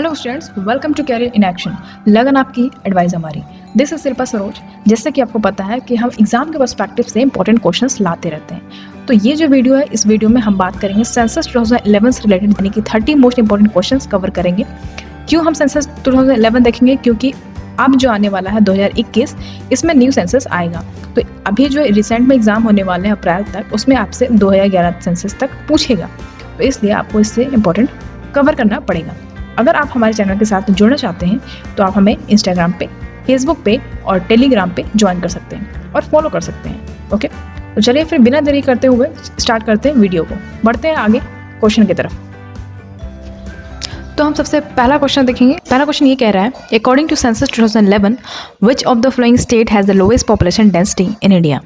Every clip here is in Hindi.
Hello students, welcome to career in action. लगन आपकी, एडवाइस हमारी। This is Shilpa Saroj. जैसे कि आपको पता है कि हम एग्जाम के पर्सपेक्टिव से इंपॉर्टेंट क्वेश्चंस लाते रहते हैं। तो ये जो वीडियो है, इस वीडियो में हम बात करेंगे सेंसस 2011 से रिलेटेड, यानी कि 30 मोस्ट इंपॉर्टेंट क्वेश्चंस कवर करेंगे। क्यों हम सेंसस 2011 देखेंगे? क्योंकि अब जो आने वाला है 2021, इसमें न्यू सेंसस आएगा। तो अभी जो रिसेंट में एग्जाम होने वाले हैं अप्रैल तक, उसमें आपसे 2011 सेंसस तक पूछेगा। तो इसलिए आपको इससे इंपॉर्टेंट कवर करना पड़ेगा। अगर आप हमारे चैनल के साथ जुड़ना चाहते हैं तो आप हमें इंस्टाग्राम पे, फेसबुक पे और टेलीग्राम पे ज्वाइन कर सकते हैं और फॉलो कर सकते हैं। ओके, तो चलिए फिर बिना देरी करते हुए स्टार्ट करते हैं वीडियो को। बढ़ते हैं आगे क्वेश्चन की तरफ। तो हम सबसे पहला क्वेश्चन देखेंगे। पहला क्वेश्चन ये कह रहा है, according to census 2011 which of the following state has the lowest population density in India?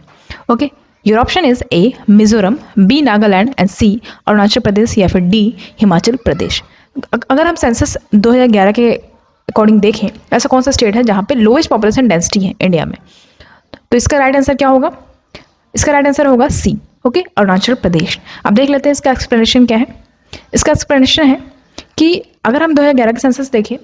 Okay, your option is A Mizoram, B Nagaland and C Arunachal Pradesh या फिर डी हिमाचल प्रदेश। अगर हम सेंसस 2011 के अकॉर्डिंग देखें, ऐसा कौन सा स्टेट है जहाँ पे लोएस्ट पॉपुलेशन डेंसिटी है इंडिया में? तो इसका राइट आंसर क्या होगा? इसका राइट आंसर होगा सी। ओके, अरुणाचल प्रदेश। अब देख लेते हैं इसका एक्सप्लेनेशन क्या है। इसका एक्सप्लेनेशन है कि अगर हम 2011 के सेंसस देखें,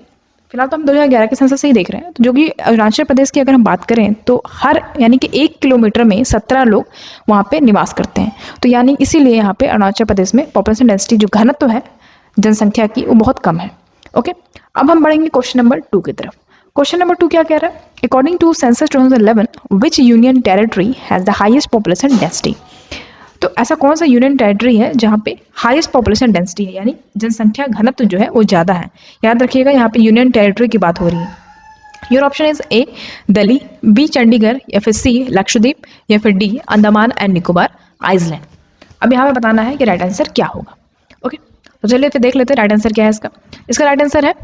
फिलहाल तो हम 2011 के सेंसस से ही देख रहे हैं, तो जो कि अरुणाचल प्रदेश की अगर हम बात करें तो हर यानी कि 1 किलोमीटर में 17 लोग वहाँ पे निवास करते हैं। तो यानी इसीलिए यहाँ पे अरुणाचल प्रदेश में पॉपुलेशन डेंसिटी जो घनत्व है जनसंख्या की, वो बहुत कम है। ओके, अब हम बढ़ेंगे क्वेश्चन नंबर 2 की तरफ। क्वेश्चन नंबर 2 क्या कह रहा है? According to census 2011 which union territory has the highest population density? तो ऐसा कौन सा यूनियन टेरिटरी है जहाँ पे हाईएस्ट पॉपुलेशन डेंसिटी है, यानी जनसंख्या घनत्व जो है वो ज़्यादा है? याद रखिएगा, यहाँ पे यूनियन टेरिटरी की बात हो रही है। Your option is A Delhi, B Chandigarh या फिर सी लक्षद्वीप या फिर D Andaman and Nicobar island. अब यहाँ पे बताना है कि राइट आंसर क्या होगा। ओके, तो चलिए फिर देख लेते हैं राइट आंसर क्या है इसका। इसका राइट आंसर है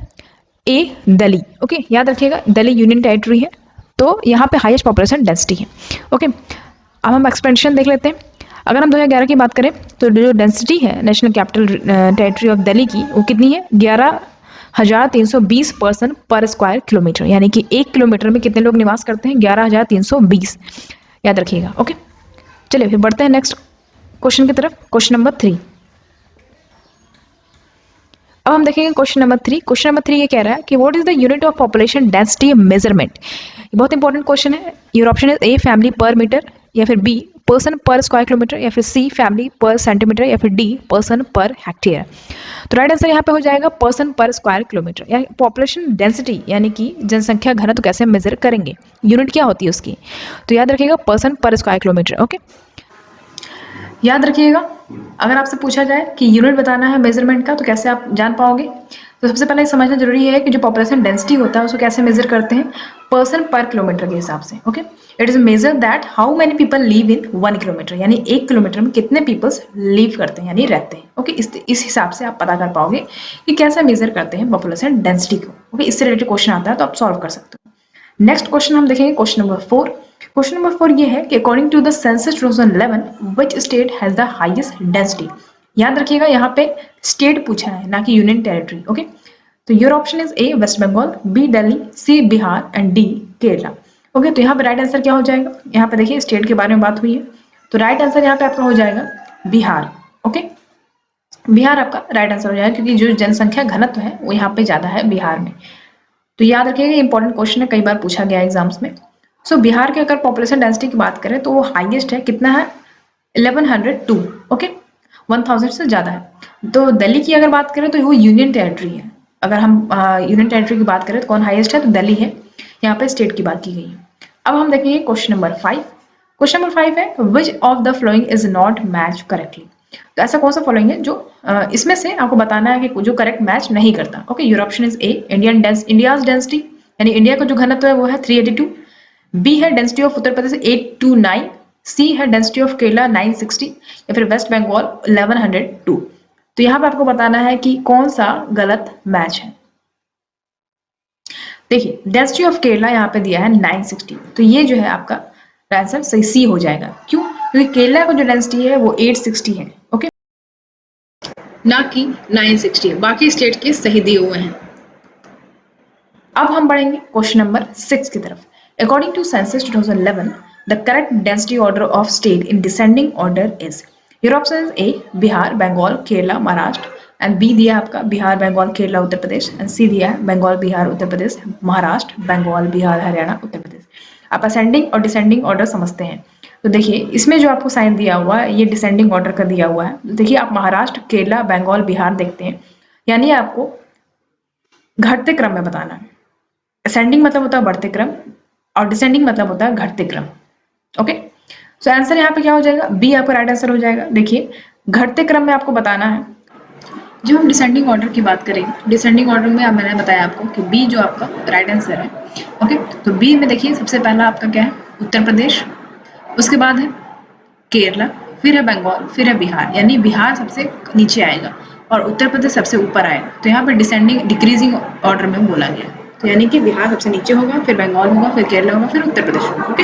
ए दिल्ली। ओके, याद रखिएगा दिल्ली यूनियन टेरिटरी है, तो यहाँ पे हाईएस्ट पॉपुलेशन डेंसिटी है। ओके, अब हम एक्सपेंशन देख लेते हैं। अगर हम 2011 की बात करें तो जो डेंसिटी है national capital territory of Delhi की, वो कितनी है? 11,320 पर्सन पर स्क्वायर किलोमीटर, यानी कि 1 किलोमीटर में कितने लोग निवास करते हैं? 11,320। याद रखिएगा। ओके, चलिए फिर बढ़ते हैं नेक्स्ट क्वेश्चन की तरफ। Question number 3। अब हम देखेंगे क्वेश्चन नंबर 3। क्वेश्चन नंबर 3 ये कह रहा है कि what is the unit of population density measurement? बहुत इंपॉर्टेंट क्वेश्चन है। Your option is a family पर मीटर या फिर बी पर्सन पर स्क्वायर किलोमीटर या फिर सी फैमिली पर सेंटीमीटर या फिर डी पर्सन पर हेक्टेयर। तो राइट आंसर यहाँ पे हो जाएगा पर्सन पर स्क्वायर किलोमीटर। यानी पॉपुलेशन डेंसिटी यानी कि जनसंख्या घनत्व कैसे मेजर करेंगे, यूनिट क्या होती है उसकी? तो याद रखिएगा पर्सन पर स्क्वायर किलोमीटर। ओके, याद रखिएगा, अगर आपसे पूछा जाए कि यूनिट बताना है मेजरमेंट का, तो कैसे आप जान पाओगे? तो सबसे पहले समझना जरूरी है कि जो पॉपुलेशन डेंसिटी होता है उसको कैसे मेजर करते हैं? पर्सन पर किलोमीटर के हिसाब से। Okay, it is measure that how many people live in 1 kilometre, यानी 1 किलोमीटर में कितने पीपल्स लिव करते हैं, यानी रहते हैं। ओके, इस हिसाब से आप पता कर पाओगे कि कैसे मेजर करते हैं पॉपुलेशन डेंसिटी को। ओके, इससे रिलेटेड क्वेश्चन आता है तो आप सॉल्व कर सकते हो। नेक्स्ट क्वेश्चन हम देखेंगे क्वेश्चन नंबर 4। क्वेश्चन नंबर 4 ये है कि according to the census 2011 which state has the highest density? याद रखिएगा, यहाँ पे स्टेट पूछा है, ना कि यूनियन टेरिटरी। ओके, तो your option is A West Bengal, B Delhi, C Bihar and D Kerala. Okay, तो यहाँ पे राइट आंसर क्या हो जाएगा? यहाँ पे देखिए स्टेट के बारे में बात हुई है, तो राइट आंसर यहाँ पे आपका हो जाएगा बिहार। ओके, बिहार आपका राइट आंसर हो जाएगा, क्योंकि जो जनसंख्या घनत्व है वो यहाँ पे ज्यादा है बिहार में। तो याद रखिएगा, इंपॉर्टेंट क्वेश्चन है, कई बार पूछा गया एग्जाम्स में। सो बिहार के अगर पॉपुलेशन डेंसिटी की बात करें तो वो हाईएस्ट है, कितना है? 1102। ओके, 1000 से ज्यादा है। तो दिल्ली की अगर बात करें तो वो यूनियन टेरिटरी है। अगर हम यूनियन टेरिटरी की बात करें तो कौन हाईएस्ट है? तो दिल्ली है। यहाँ पे स्टेट की बात की गई है। अब हम देखेंगे क्वेश्चन नंबर 5। क्वेश्चन नंबर 5 है विच of the following is not match correctly? तो ऐसा कौन सा फॉलोइंग है जो इसमें से आपको बताना है कि जो करेक्ट मैच नहीं करता। Okay, your option is A India's density, यानी इंडिया का जो घनत्व है वो है 382। बी है डेंसिटी ऑफ उत्तर प्रदेश 829। सी है डेंसिटी ऑफ केरला 960 या फिर वेस्ट बंगाल 1102। तो यहाँ पे आपको बताना है कि कौन सा गलत मैच है। देखिए, डेंसिटी ऑफ केरला यहाँ पे दिया है 960, तो ये जो है आपका आंसर सही सी हो जाएगा। क्यों? क्योंकि केरला का जो डेंसिटी है वो 860 है। ओके, ना कि 960 है। बाकी स्टेट के सही दिए हुए हैं। अब हम बढ़ेंगे क्वेश्चन नंबर 6 की तरफ। According to census 2011 the correct density order of state in descending order is? Your option is A Bihar, Bengal, Kerala, Maharashtra, and B दिया आपका बिहार, बंगाल, केरला, उत्तर प्रदेश, एंड सी दिया है बंगाल, बिहार, उत्तर प्रदेश, महाराष्ट्र, बंगाल, बिहार, हरियाणा, उत्तर प्रदेश। आप असेंडिंग और डिसेंडिंग ऑर्डर समझते हैं। तो देखिए इसमें जो आपको साइन दिया हुआ है ये डिसेंडिंग ऑर्डर का दिया हुआ है। देखिए आप महाराष्ट्र, केरला, बंगाल, बिहार देखते हैं, यानी आपको घटते क्रम में बताना है। असेंडिंग मतलब होता है बढ़ते क्रम और डिसेंडिंग मतलब होता है घटते क्रम। ओके, सो आंसर यहाँ पे क्या हो जाएगा, बी आपका राइट आंसर हो जाएगा। देखिए घटते क्रम में आपको बताना है। जो हम डिसेंडिंग ऑर्डर की बात करेंगे, डिसेंडिंग ऑर्डर में अब मैंने बताया आपको कि बी जो आपका राइट आंसर है। ओके, तो बी में देखिए सबसे पहला आपका क्या है, उत्तर प्रदेश, उसके बाद है केरला, फिर है बंगाल, फिर है बिहार, यानी बिहार सबसे नीचे आएगा और उत्तर प्रदेश सबसे ऊपर आएगा। तो यहाँ पर डिसेंडिंग डिक्रीजिंग ऑर्डर में बोला गया, तो यानी कि बिहार सबसे नीचे होगा, फिर बंगाल होगा, फिर केरला होगा, फिर उत्तर प्रदेश होगा। ओके,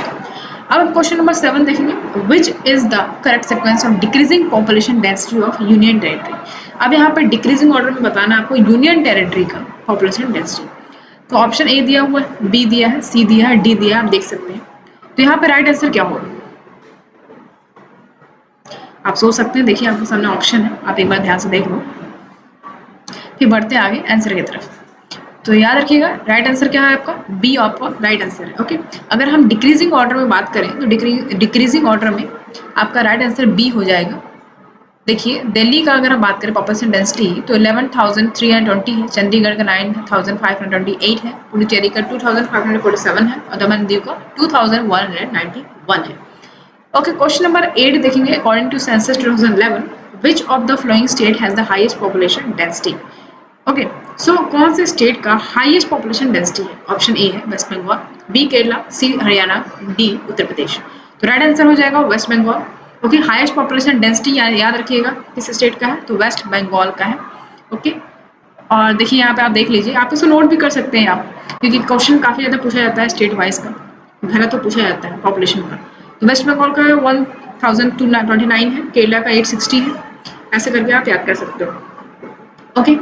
अब क्वेश्चन नंबर 7 देखेंगे, which is the correct sequence of decreasing population density of union territory. अब यहाँ पर डिक्रीजिंग ऑर्डर में बताना आपको यूनियन टेरिटरी का पॉपुलेशन डेंसिटी। तो ऑप्शन ए दिया हुआ है, बी दिया है, सी दिया है, डी दिया है, आप देख सकते हैं। तो यहाँ पे राइट आंसर क्या होगा, आप सोच सकते हैं। देखिए आपके सामने ऑप्शन है, आप एक बार ध्यान से देख लो, फिर बढ़ते हैं आगे आंसर की तरफ। तो याद रखिएगा राइट आंसर क्या है आपका, बी आपका राइट आंसर है। ओके, अगर हम डिक्रीजिंग ऑर्डर में बात करें तो डिक्रीजिंग ऑर्डर में आपका राइट आंसर बी हो जाएगा। देखिए दिल्ली का अगर हम बात करें पॉपुलेशन डेंसिटी तो 11,320 है, चंडीगढ़ का 9,528 है, पुडुचेरी का 2,547 है और दमन दीव का 2,191 है। ओके, क्वेश्चन नंबर 8 देखेंगे, according to census 2011 which of the following state has the highest population density. Okay, so कौन से स्टेट का हाईएस्ट पॉपुलेशन डेंसिटी है, ऑप्शन ए है West Bengal, B Kerala, C Haryana, D Uttar Pradesh. तो राइट आंसर हो जाएगा West Bengal. Okay, highest population density याद रखिएगा किस स्टेट का है, तो वेस्ट बंगाल का है। ओके, और देखिए यहाँ पे आप देख लीजिए, आप इसको नोट भी कर सकते हैं आप, क्योंकि क्वेश्चन काफी ज्यादा पूछा जाता है स्टेट वाइज का, घनत्व तो पूछा जाता है पॉपुलेशन का। तो वेस्ट बंगाल का 1,229 है, केरला का 860 है, ऐसे करके आप याद कर सकते हो। ओके,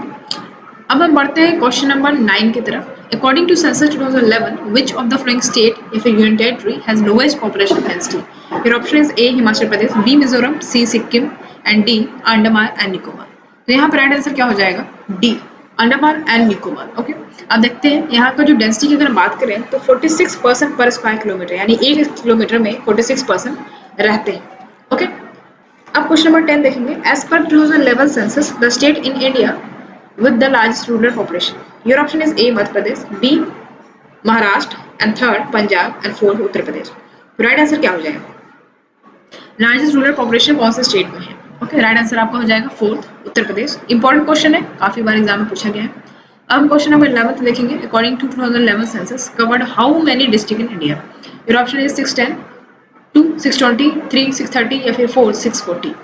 अब हम बढ़ते हैं क्वेश्चन नंबर 9 की तरफ। According to census 2011 which of the following state या फिर union territory has lowest population density. Your option is A Himachal Pradesh, B Mizoram, C Sikkim and D Andaman and Nicobar. तो यहाँ पर राइट आंसर क्या हो जाएगा, D Andaman and Nicobar. Okay, अब देखते हैं यहाँ का जो डेंसिटी की अगर बात करें तो 46% पर स्क्वायर किलोमीटर, यानी 1 किलोमीटर में 46% रहते हैं। ओके, अब क्वेश्चन नंबर 10 देखेंगे, एज पर 2011 census the state in India with the largest rural population. Your option is A Madhya Pradesh, B Maharashtra and third Punjab and fourth Uttar Pradesh. तो राइट आंसर क्या हो जाएगा, लार्जेस्ट रूरल पॉपुलेशन कौन से स्टेट में है। ओके, राइट आंसर आपका हो जाएगा fourth Uttar Pradesh. Important question है, काफी बार एग्जाम में पूछा गया है। अब क्वेश्चन नंबर 11 देखेंगे, according to 2011 census covered how many district in India. Your option is 610, 2 620, 3 630 या फिर 4 640।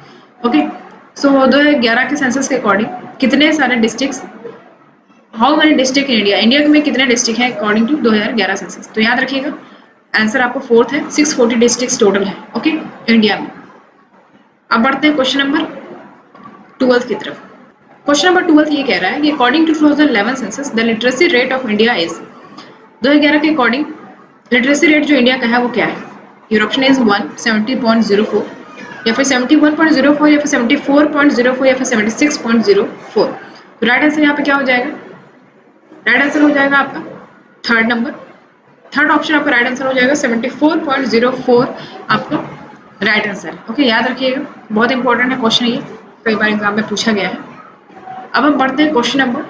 ओके, सो 2011 के सेंसस के अकॉर्डिंग कितने सारे districts, how many district in India, India में कितने डिस्ट्रिक्ट हैं अकॉर्डिंग टू 2011 सेंसस। तो याद रखिएगा आंसर आपको फोर्थ है, 640 डिस्ट्रिक्ट टोटल है। ओके, इंडिया में। अब बढ़ते हैं क्वेश्चन नंबर 12 की तरफ। क्वेश्चन नंबर 12 ये कह रहा है कि according to 2011 census the literacy rate of India is. 2011 के अकॉर्डिंग लिटरेसी रेट जो इंडिया का है वो क्या है। योर ऑप्शन इज 1 70.04 या फिर 71.04 या फिर 74.04 या फिर 76.04। तो राइट आंसर यहाँ पे क्या हो जाएगा, राइट आंसर हो जाएगा आपका थर्ड नंबर, थर्ड ऑप्शन आपका राइट आंसर हो जाएगा 74.04 आपका राइट आंसर है। ओके, याद रखिएगा, बहुत इंपॉर्टेंट है क्वेश्चन, ये कई बार एग्जाम में पूछा गया है। अब हम बढ़ते हैं क्वेश्चन नंबर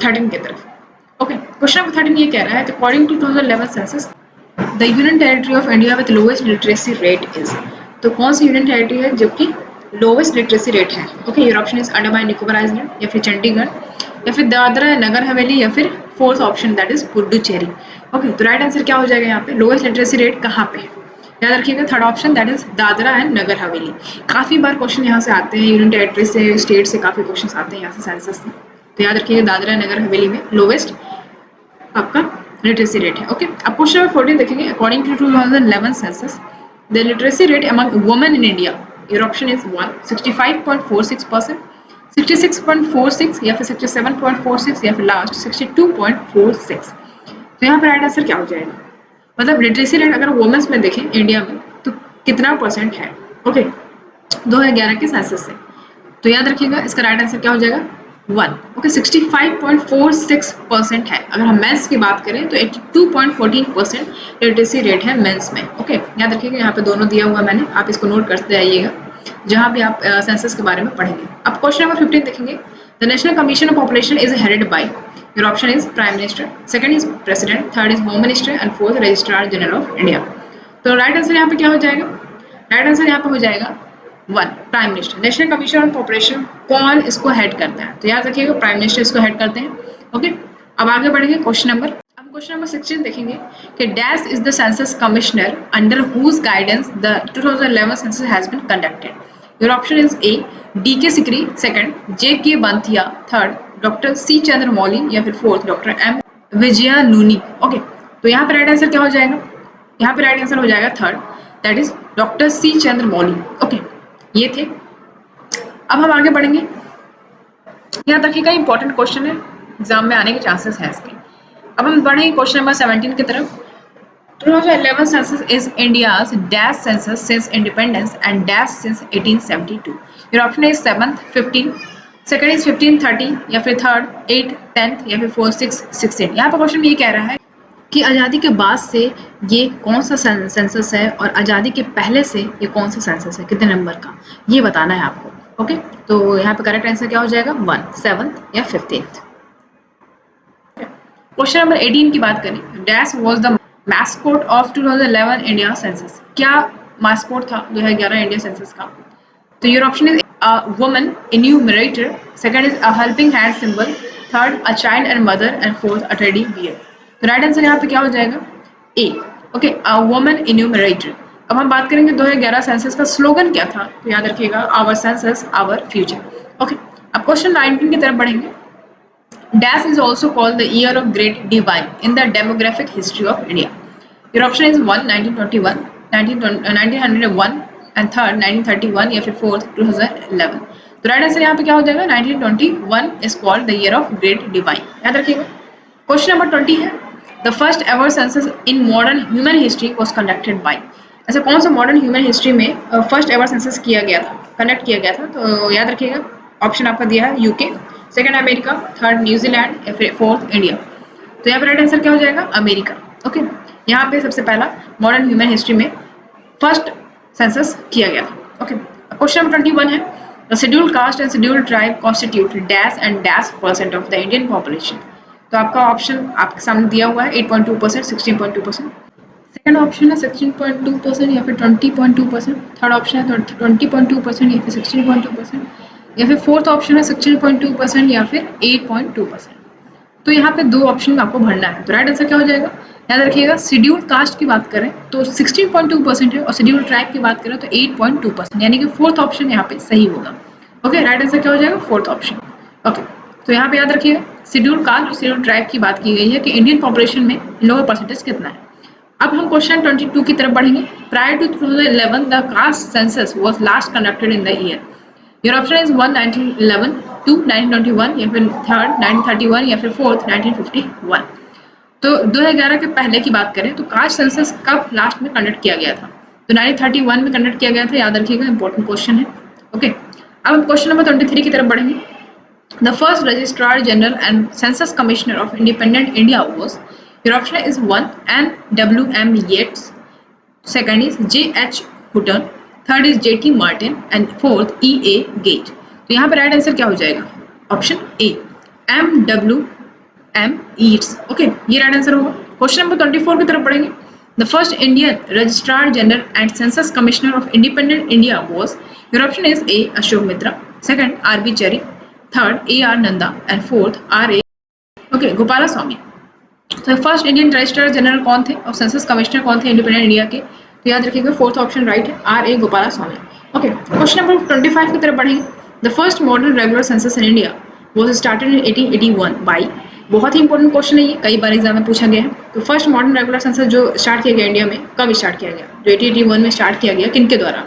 13 की तरफ। ओके, क्वेश्चन नंबर 13 ये कह रहा है, according to 2011 census the union territory of India with lowest literacy rate is. तो कौन सी यूनियन टेरिटरी है जो कि लोएस्ट लिटरेसी रेट है। Okay, your option is Andaman Nicobar island या फिर चंडीगढ़ या फिर दादरा नगर हवेली या फिर fourth option that is Puducherry. Okay, तो राइट आंसर क्या हो जाएगा यहाँ पे, लोएस्ट लिटरेसी रेट कहाँ पे है, याद रखिएगा third option that is Dadra and Nagar Haveli. काफी बार क्वेश्चन यहाँ से आते हैं, यूनियन टेरिटरी से, स्टेट से काफी क्वेश्चन आते हैं यहाँ से सेंसस से। तो याद रखिएगा दादरा नगर हवेली में लोएस्ट आपका लिटरेसी रेट है। ओके, अब क्वेश्चन नंबर 14 देखेंगे, according to 2011 census the literacy rate among women in India. Your option is 1 65.46%, 66.46 या फिर 67.46 या फिर लास्ट 62.46। तो यहाँ पर राइट आंसर क्या हो जाएगा, मतलब लिटरेसी रेट अगर वुमेन्स में देखें इंडिया में तो कितना परसेंट है। ओके, 2011 के सेंसस से। तो याद रखिएगा इसका राइट आंसर क्या हो जाएगा 1। ओके, 65.46% है। अगर हम मेंस की बात करें तो 82.14% लिटरेसी रेट है मेंस में। ओके, याद रखिएगा, यहाँ पे दोनों दिया हुआ मैंने, आप इसको नोट करते आइएगा जहाँ भी आप सेंसस के बारे में पढ़ेंगे। अब क्वेश्चन नंबर 15 देखेंगे। The national commission of population is headed by, your option is prime minister, second is president, third is home minister and fourth registrar general of India. तो राइट आंसर यहाँ पे क्या हो जाएगा? राइट आंसर यहाँ पे हो जाएगा 1, prime minister. National commission on population कौन इसको हेड करता है? तो याद रखिएगा प्राइम मिनिस्टर इसको हेड करते हैं। ओके, अब आगे बढ़ेंगे क्वेश्चन नंबर। अब क्वेश्चन नंबर 16 देखेंगे कि dash is the census commissioner under whose guidance the 2011 census has been conducted. Your option is A D K Sikri, second J K Banthia, third doctor C Chandramouli या फिर fourth doctor M Vijayanunni. Okay, तो यहाँ पे राइट आंसर क्या हो जाएगा? यहाँ पे राइट आंसर हो जाएगा third, that is doctor C Chandramouli. Okay, ये थे। अब हम आगे बढ़ेंगे। यहाँ तक का इंपॉर्टेंट क्वेश्चन है, एग्जाम में आने के चांसेस है इसके। अब हम बढ़ेंगे क्वेश्चन नंबर 17 की तरफ। 2011 census is India's dash census since independence and dash since 1872. Your option is 7th, 15, second is 15, 30 या फिर third, 8, 10th या फिर 4, 6, 16। यहाँ पर क्वेश्चन ये कह रहा है कि आज़ादी के बाद से ये कौन सा सेंसस है और आज़ादी के पहले से ये कौन सा सेंसस है, कितने नंबर का, ये बताना है आपको। ओके, तो यहाँ पे करेक्ट आंसर क्या हो जाएगा? 1, 7th या 15th। क्वेश्चन नंबर 18 की बात करें। Dash was the mascot of 2011 India census. क्या मास्कोट था 2011 इंडिया सेंसस का? तो your option is a woman enumerator, second is a helping hand symbol, third a child and mother and fourth a teddy bear. तो राइट आंसर यहाँ पे क्या हो जाएगा? A. Okay, a woman enumerator. अब हम बात करेंगे 2011 सेंसस का स्लोगन क्या था, तो याद रखिएगा our census our future. Okay, अब क्वेश्चन 19 की तरफ बढ़ेंगे। Dash is also called the year of great divide in the demographic history of India. Your option is 1, 1921, 1901 and third 1931 या फिर fourth 2011। तो राइट आंसर यहाँ पे क्या हो जाएगा? 1921 is called the year of great divide। याद रखिएगा। क्वेश्चन नंबर 20 है। The first ever census in modern human history was conducted by। ऐसा कौन सा मॉडर्न ह्यूमन हिस्ट्री में फर्स्ट एवर सेंसस किया गया था, कंडक्ट किया गया था? तो याद रखिएगा ऑप्शन आपका दिया है UK, second America, third New Zealand या फिर फोर्थ इंडिया। तो यहाँ पे राइट आंसर क्या हो जाएगा? अमेरिका। ओके, यहाँ पे सबसे पहला मॉडर्न ह्यूमन हिस्ट्री में फर्स्ट सेंसस किया गया था। ओके, क्वेश्चन नंबर 21 है। The scheduled caste and scheduled tribe constitute dash and dash % of the Indian population. तो आपका ऑप्शन आपके सामने दिया हुआ है 8.2%, 16.2%। सेकंड ऑप्शन है 16.2% या फिर 20.2%। थर्ड ऑप्शन है 20.2% या फिर 16.2% या फिर फोर्थ ऑप्शन है 16.2% या फिर 8.2%। तो यहाँ पे दो ऑप्शन में आपको भरना है। तो राइट आंसर क्या हो जाएगा? याद रखिएगा शेड्यूल्ड कास्ट की बात करें तो 16.2% है और शेड्यूल्ड ट्राइब की बात करें तो 8.2%, यानी कि फोर्थ ऑप्शन यहाँ पे सही होगा। ओके, राइट आंसर क्या हो जाएगा? Fourth option. ओके, तो यहाँ पे याद रखिएगा शेड्यूल्ड कास्ट और शेड्यूल्ड ट्राइब की बात की गई है कि इंडियन पॉपुलेशन में लोअर परसेंटेज कितना है। अब हम क्वेश्चन 22 की तरफ बढ़ेंगे। Prior to 2011 the caste census was last conducted in the year. Your option is 1, 1911, 2, 1921 या फिर थर्ड 1931 या फिर फोर्थ 1951। तो 2011 के पहले की बात करें तो कास्ट सेंसस कब लास्ट में कंडक्ट किया गया था? तो 1931 में कंडक्ट किया गया था, याद रखिएगा, इंपॉर्टेंट क्वेश्चन है। ओके, अब हम क्वेश्चन नंबर 23 की तरफ बढ़ेंगे। The first Registrar General and Census Commissioner of Independent India was, your option is 1, N.W.M. Yeats, second is J.H. Hutton, third is J.T. Martin and fourth E.A. Gage। तो यहाँ पे राइट आंसर क्या हो जाएगा? Option A, M.W.M. Yeats। Okay, ये राइट आंसर होगा। क्वेश्चन नंबर 24 की तरफ बढ़ेंगे। The first Indian Registrar General and Census Commissioner of Independent India was, your option is A. Ashok Mitra, second R.B. Cherry, third A.R. Nanda and fourth R.A. Okay, Gopala Swami. तो फर्स्ट इंडियन रजिस्ट्रार जनरल कौन थे और सेंसस कमिश्नर कौन थे इंडिपेंडेंट इंडिया के? तो याद रखिएगा फोर्थ ऑप्शन राइट है, R.A. गोपाला स्वामी। ओके, क्वेश्चन नंबर 25 की तरफ बढ़ेंगे। The first modern regular census in India was started in 1881 by. बहुत ही इंपॉर्टेंट क्वेश्चन है ये, कई बार एग्जाम में पूछा गया है। तो फर्स्ट मॉडर्न रेगुलर सेंसस जो स्टार्ट किया गया इंडिया में, कब स्टार्ट किया गया? जो 1881 में स्टार्ट किया गया, किनके द्वारा?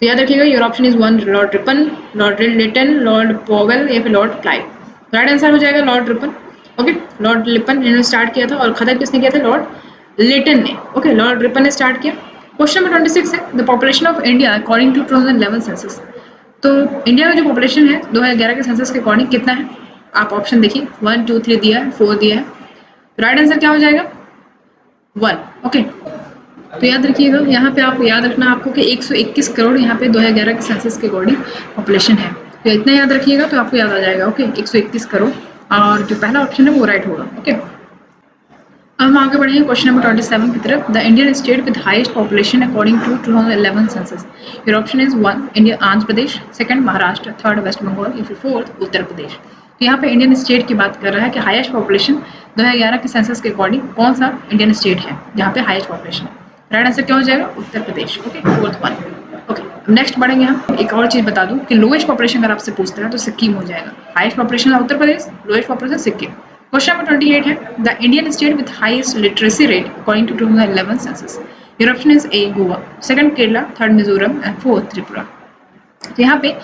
तो याद रखिएगा your option is 1, Lord Ripon, Lord Lytton, Lord Powell या फिर लॉर्ड क्लाइव। राइट आंसर हो जाएगा Lord Ripon. Okay, Lord Ripon ने स्टार्ट किया था और खत्म किसने किया था? लॉर्ड लिटन ने। ओके, लॉर्ड रिपन ने स्टार्ट किया। क्वेश्चन नंबर 26 है। The population of India according to 2011 census. तो इंडिया का जो पॉपुलेशन है 2011 के सेंसस के अकॉर्डिंग कितना है? आप ऑप्शन देखिए 1 2 3 दिया है, 4 दिया है, राइट आंसर क्या हो जाएगा 1। ओके, तो याद रखिएगा, यहाँ पे आपको याद रखना आपको कि 121 करोड़ यहाँ पे 2011 के सेंसस के अकॉर्डिंग पॉपुलेशन है, तो इतना याद रखिएगा तो आपको याद आ जाएगा। ओके, 121 करोड़, और जो पहला ऑप्शन है वो राइट होगा। ओके, अब हम आगे बढ़ेंगे क्वेश्चन नंबर 27 की तरफ। The Indian state with highest population according to 2011 census. Your option is 1 India Andhra Pradesh, second Maharashtra, third West Bengal, या फिर फोर्थ उत्तर प्रदेश। तो यहाँ पे इंडियन स्टेट की बात कर रहा है कि हाईएस्ट पॉपुलेशन 2011 के सेंसस के अकॉर्डिंग कौन सा इंडियन स्टेट है जहाँ पे हाईएस्ट पॉपुलेशन है। राइट आंसर क्या हो जाएगा Uttar Pradesh. Okay, fourth one. Okay, next बढ़ेंगे हम। एक और चीज बता दूं कि लोएस्ट पॉपुलेशन अगर आपसे पूछता है तो सिक्किम हो जाएगा। Highest population Uttar Pradesh, lowest population Sikkim. Question number 28 है the Indian state with highest literacy rate according to 2011 census. Your option is A Goa, second Kerala, third Mizoram, and fourth Tripura. तो यहाँ पे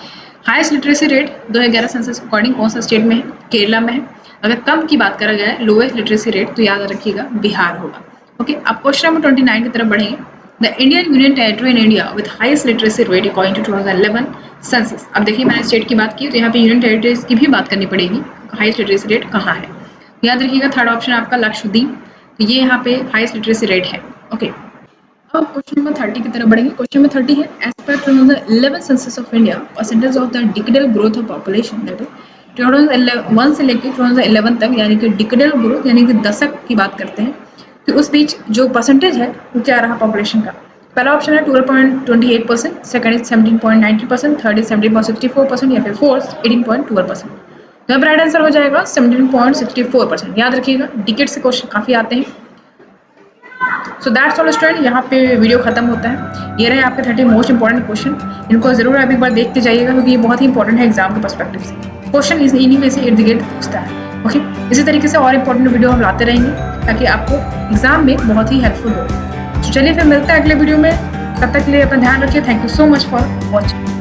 highest literacy rate 2011 census according कौन सा स्टेट में है, केरला में है। अगर कम की बात करा गया है लोएस्ट लिटरेसी रेट तो याद रखिएगा बिहार होगा। ओके, अब क्वेश्चन नंबर 29 की तरफ बढ़ेंगे। The Indian union territory in India with highest literacy rate according to 2011 census. अब देखिए मैंने स्टेट की बात की तो यहाँ पे यूनियन टेरिटरीज की भी बात करनी पड़ेगी, हाईएस्ट लिटरेसी रेट कहाँ है। याद रखिएगा थर्ड ऑप्शन आपका लक्षद्वीप, तो ये यहाँ पे हाईएस्ट लिटरेसी रेट है। ओके, अब क्वेश्चन नंबर 30 की तरफ बढ़ेंगे। क्वेश्चन नंबर 30 है एज पर 2011 census of India percentage of the decadal growth of population, that is 2001 से लेकर 2011 तक, यानी कि डिकेडल ग्रोथ यानी कि दशक की बात करते हैं, तो उस बीच जो परसेंटेज है वो क्या रहा पॉपुलेशन का। पहला ऑप्शन है 12.28%, सेकंड इज 17.90%, थर्ड इज 17.64%, या फिर फोर्थ 18.12%। तो अब राइट आंसर हो जाएगा 17.64%। याद रखिएगा डिकेड से क्वेश्चन काफी आते हैं। सो दैट्स ऑल स्टूडेंट, यहाँ पे वीडियो खत्म होता है। ये रहे आपके 30 मोस्ट इंपॉर्टेंट क्वेश्चन, इनको जरूर आप एक बार देखते जाइएगा क्योंकि ये बहुत ही इंपॉर्टेंट है एग्जाम के पर्सपेक्टिव से। क्वेश्चन इन्हीं में से इर्द गिर्द पूछता है। ओके, इसी तरीके से और इंपॉर्टेंट वीडियो हम लाते रहेंगे ताकि आपको एग्जाम में बहुत ही हेल्पफुल हो। तो चलिए फिर मिलते हैं अगले वीडियो में, तब तक के लिए अपना ध्यान रखिए। Thank you so much for watching.